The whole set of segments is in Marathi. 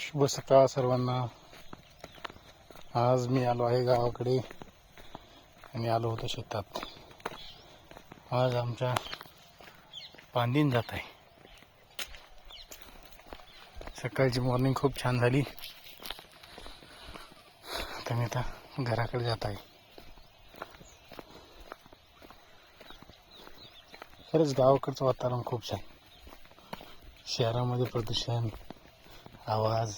शुभ सकाळ सर्वांना. आज मी आलो आहे गावाकडे आणि आलो होतो शेतात. आज आमच्या पांदीन जात आहे. सकाळची मॉर्निंग खूप छान झाली. तर मी आता घराकडे जात आहे. खरंच गावाकडचं वातावरण खूप छान. शहरामध्ये प्रदूषण, आवाज,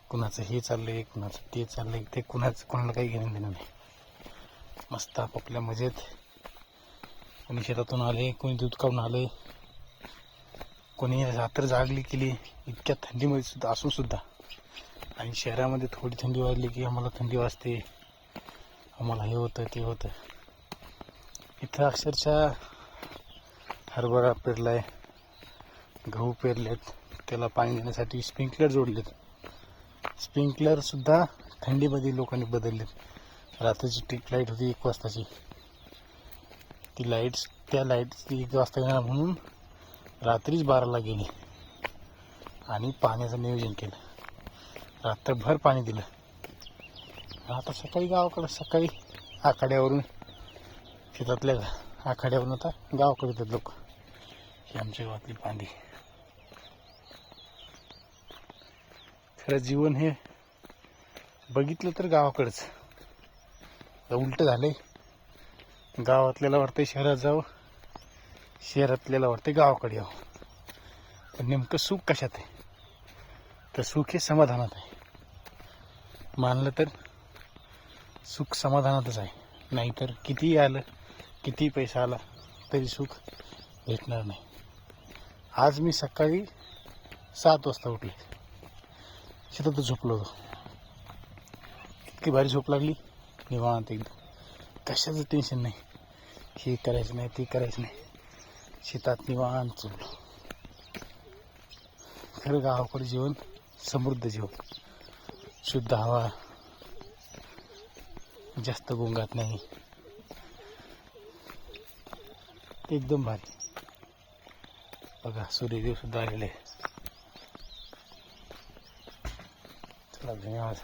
कुणाचं हे चाललंय, कुणाचं ते चाललंय, ते कोणाला काही घेणं देणं नाही. मस्त आपापल्या मजेत. कोणी शेतातून आले, कोणी दूध काढून आले, कोणी रात्र जागली केली इतक्या थंडीमध्ये सुद्धा असून सुद्धा. आणि शहरामध्ये थोडी थंडी वाजली की आम्हाला थंडी वाजते, आम्हाला हे होतं ते होतं. इथं अक्षरशः हरभरा पेरलाय, गहू पेरलेत, त्याला पाणी देण्यासाठी स्प्रिंकलर जोडलेत. स्प्रिंकलर सुद्धा थंडीमध्ये लोकांनी बदललेत. रात्रीची ट्रिप लाईट होती 1 वाजताची, ती त्या लाईट 1 वाजता येणार म्हणून रात्रीच 12ला गेली आणि पाण्याचं नियोजन केलं. रात्रभर पाणी दिलं. आता सकाळी गावाकडे आखाड्यावरून, शेतातल्या आखाड्यावरून आता गावाकडे येतात लोक. ही आमच्या गावातली पांदी. खरं जीवन हे बघितलं तर गावाकडंच. उलट झालंय. गावातल्याला वाटतंय शहरात जावं, शहरातल्याला वाटतंय गावाकडे यावं. पण नेमकं सुख कशात आहे? तर सुख हे समाधानात आहे. मानलं तर सुख समाधानातच आहे. नाहीतर कितीही आलं, कितीही पैसा आला तरी सुख भेटणार नाही. आज मी सकाळी 7 वाजता उठले, शेतातच झोपलो होतो. इतकी भारी झोप लागली, निवांत एकदम. कशाचं टेन्शन नाही, हे करायचं नाही ते करायचं नाही, शेतात निवांत झोपलो. खरं गावाकडे जीवन समृद्ध जीवन. शुद्ध हवा, जास्त गोंगाट नाही, एकदम भारी. बघा सूर्यदेव सुद्धा आलेले आहे. चला धन्यवाद.